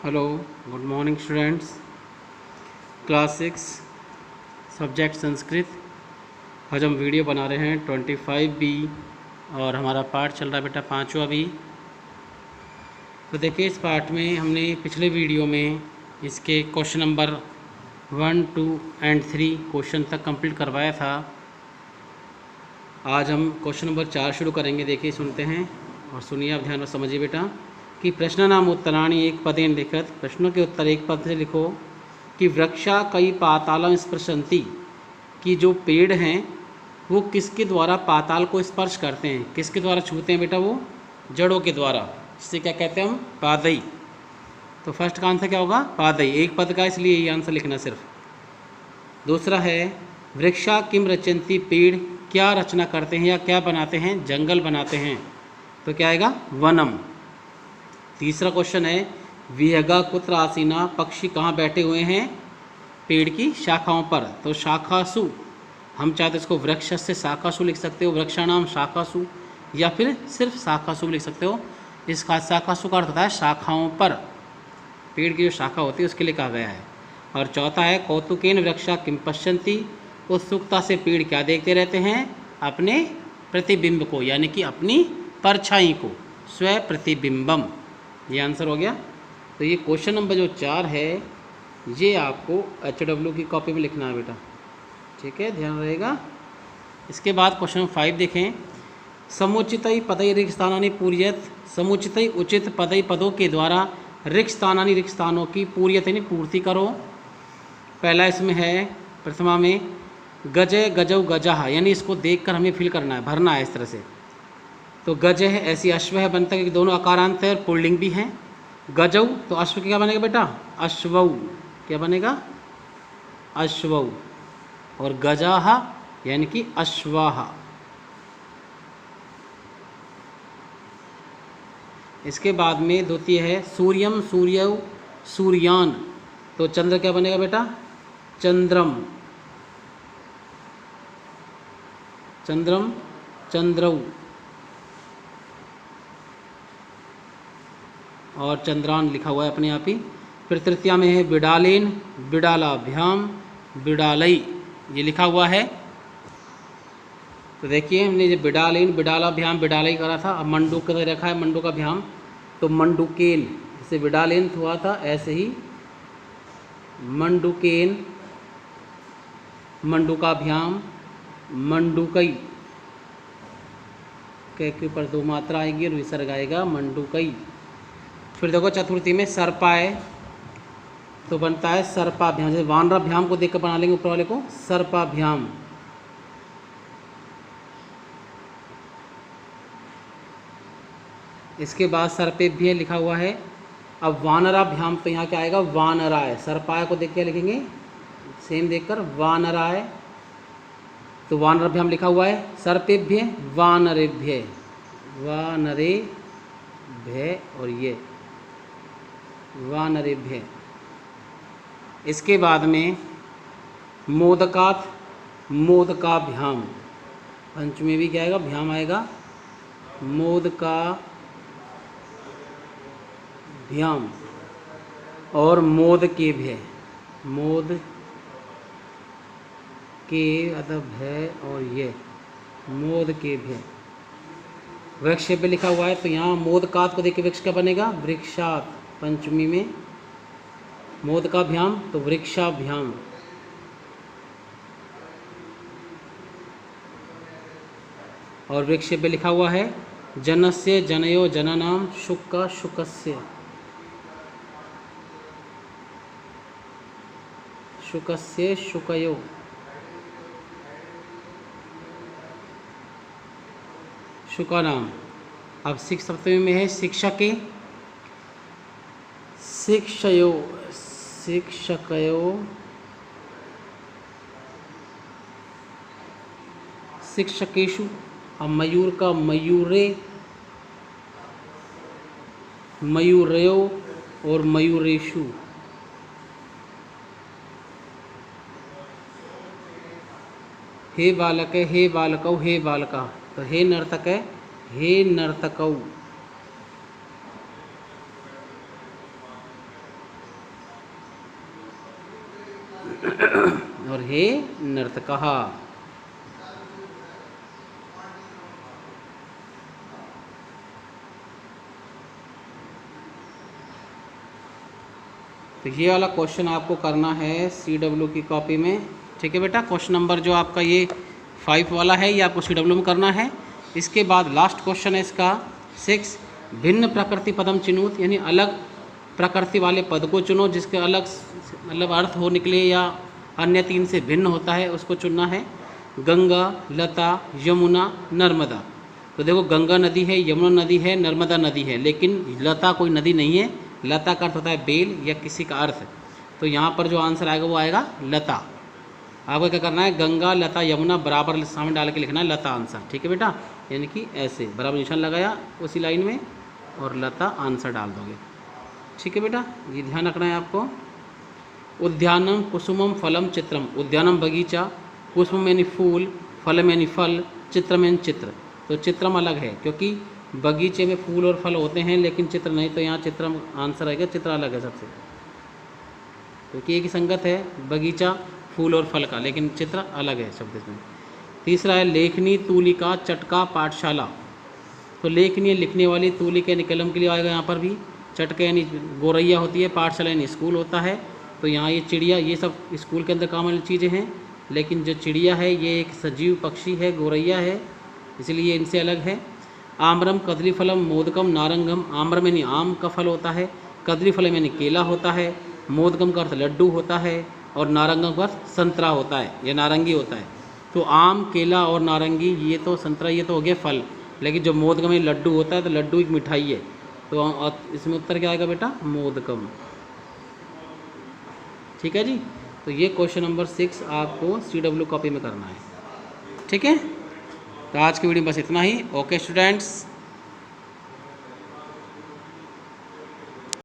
Hello, good morning students. Class 6 subject Sanskrit. आज हम video बना रहे हैं 25B और हमारा पार्ट चल रहा है बेटा 5वां भी। तो देखिए, इस पार्ट में हमने पिछले वीडियो में इसके क्वेश्चन नंबर 1, 2 एंड 3 क्वेश्चन तक कंप्लीट करवाया था। आज हम क्वेश्चन नंबर 4 शुरू करेंगे। देखिए, सुनते हैं और सुनिए, आप ध्यान से समझिए बेटा कि प्रश्न नाम उत्तराणी एक पदेन लिखत। प्रश्नों के उत्तर एक पद से लिखो कि वृक्षा कई पातालम स्पृशन्ति, कि जो पेड़ हैं वो किसके द्वारा पाताल को स्पर्श करते हैं, किसके द्वारा छूते हैं बेटा, वो जड़ों के द्वारा, जिसे क्या कहते हैं हम, पादई। तो फर्स्ट का आंसर क्या होगा, पादई। एक पद का, इसलिए ये आंसर लिखना सिर्फ। दूसरा है वृक्षा किम रचयन्ति, पेड़ क्या रचना करते हैं या क्या बनाते हैं, जंगल बनाते हैं। तो क्या आएगा, वनम। तीसरा क्वेश्चन है विहगा कुत्र आसीना, पक्षी कहाँ बैठे हुए हैं, पेड़ की शाखाओं पर। तो शाखासु, हम चाहते इसको वृक्ष से शाखासु लिख सकते हो, वृक्षाणाम शाखासु, या फिर सिर्फ शाखासु लिख सकते हो। इसका शाखासु का अर्थ होता है शाखाओं पर, पेड़ की जो शाखा होती है उसके लिए कहा गया है। और चौथा है कौतुकेन वृक्षा किम पश्यन्ति, उत्सुकता से पेड़ क्या देखते रहते हैं, अपने प्रतिबिंब को, यानी कि अपनी परछाई को, स्व प्रतिबिंबम। ये आंसर हो गया। तो ये क्वेश्चन नंबर जो 4 है ये आपको HW की कॉपी में लिखना है बेटा, ठीक है, ध्यान रहेगा। इसके बाद क्वेश्चन नंबर 5 देखें। समुचितई पदई रिक्त स्थानानि पूर्यत, समुचितई उचित पदई पदों के द्वारा रिक्त स्थानानि रिक्त स्थानों की पूर्यत यानी पूर्ति करो। पहला इसमें है प्रथमा में गजय गजौ गजह, यानी इसको देखकर हमें फिल करना है, भरना है इस तरह से। तो गज है, ऐसी अश्व है बनता है कि दोनों आकारांत है और पुल्लिंग भी हैं। गजौ, तो अश्व क्या बनेगा बेटा, अश्वौ। क्या बनेगा, अश्वौ। और गजाह यानी कि अश्वाह। इसके बाद में द्वितीय है सूर्यम सूर्यौ सूर्यान, तो चंद्र क्या बनेगा बेटा, चंद्रम। चंद्रम चंद्रौ। और चंद्रान लिखा हुआ है अपने आप ही। फिर तृतीया में है बिडालेन बिडालाभ्याम बिडालई, ये लिखा हुआ है। तो देखिए, हमने जो बिडालेन बिडालाभ्याम बिडालई करा था, अब मंडूक का रखा है, मंडूकाभ्याम, तो मंडूकेन, जैसे बिडालेन हुआ था ऐसे ही मंडूकेन, मंडूकाभ्याम, मंडूकई के ऊपर 2 मात्रा आएगी और विसर्ग आएगा, मंडूकई। फिर देखो चतुर्थी में सर्पाय, तो बनता है सर्पाभ्याम, जैसे वानराभ्याम को देखकर बना लेंगे ऊपर वाले को, सर्पाभ्याम। इसके बाद सर्पेभ्य लिखा हुआ है। अब वानराभ्याम, तो यहाँ क्या आएगा, वानराय। सर्पाय को देख के लिखेंगे सेम देखकर, वानराय। तो वानराभ्याम लिखा हुआ है। सर्पेभ्य वानरेभ्य, वानरे भय और ये वानरेभ्य। इसके बाद में मोदकात मोदकाभ्याम, पंचमी भी क्या आएगा, भ्याम आएगा, मोदकाभ्याम। और मोद के भय, मोद के अदब है, और ये मोद के भय। वृक्ष पे लिखा हुआ है, तो यहाँ मोदकात को देख के वृक्ष क्या बनेगा, वृक्षात। पंचमी में मोदकाभ्याम, तो वृक्षाभ्याम। और वृक्ष पे लिखा हुआ है जनस्य जनयो जननाम शुक्का शुकस्य, शुकस्य शुकयो। शुका नाम। अब 6 सप्तमी में है शिक्षके, शिक्षयो शिक्षकयो, शिक्षकेषु। अब मयूर का मयूरे, मयूरयो और मयूरेषु। हे बालक है, हे बालकौ, हे बालका, तो हे नर्तक है, हे नर्तकौ। और हे नर्तकः। तो ये वाला क्वेश्चन आपको करना है CW की कॉपी में, ठीक है बेटा। क्वेश्चन नंबर जो आपका ये 5 वाला है ये आपको CW में करना है। इसके बाद लास्ट क्वेश्चन है इसका 6, भिन्न प्रकृति पदम चिन्हुत, यानी अलग प्रकृति वाले पद को चुनो जिसके अलग मतलब अर्थ हो निकले या अन्य 3 से भिन्न होता है, उसको चुनना है। गंगा, लता, यमुना, नर्मदा। तो देखो गंगा नदी है, यमुना नदी है, नर्मदा नदी है, लेकिन लता कोई नदी नहीं है। लता का अर्थ होता है बेल या किसी का अर्थ। तो यहाँ पर जो आंसर आएगा वो आएगा लता। आपको क्या करना है, गंगा, लता, यमुना बराबर सामने डाल के लिखना है लता आंसर, ठीक है बेटा। यानी कि ऐसे बराबर निशान लगाया उसी लाइन में और लता आंसर डाल दोगे, ठीक है बेटा। ये ध्यान रखना है आपको। उद्यानम कुसुमम फलम चित्रम। उद्यानम बगीचा, कुसुम यानी फूल, फलम यानी फल, चित्रम यानी चित्र। तो चित्रम अलग है क्योंकि बगीचे में फूल और फल होते हैं लेकिन चित्र नहीं, तो यहाँ चित्रम आंसर आएगा। चित्र अलग है सबसे, क्योंकि एक ही संगत है बगीचा फूल और फल का, लेकिन चित्र अलग है शब्द इसमें। तीसरा है लेखनी, तूलिका, चटका, पाठशाला। तो लेखनी है लिखने वाली, तूलिका यानी कलम के लिए आएगा यहाँ पर भी, चटका यानी गोरैया होती है, पाठशाला यानी स्कूल होता है। तो यहाँ ये चिड़िया, ये सब स्कूल के अंदर काम वाली चीज़ें हैं, लेकिन जो चिड़िया है ये एक सजीव पक्षी है, गोरैया है, इसलिए इनसे अलग है। आम्रम, कदली फलम, मोदकम, नारंगम। आम्रम यानी आम का फल होता है, कदली फलम यानी केला होता है, मोदकम का अर्थ लड्डू होता है और नारंगम का अर्थ संतरा होता है या नारंगी होता है। तो आम, केला और नारंगी, ये तो संतरा, ये तो हो गया फल, लेकिन जो मोदकम में लड्डू होता है तो लड्डू एक मिठाई है। तो इसमें उत्तर क्या आएगा बेटा, मोदकम, ठीक है जी। तो ये क्वेश्चन नंबर 6 आपको CW कॉपी में करना है, ठीक है। तो आज की वीडियो बस इतना ही। Okay students.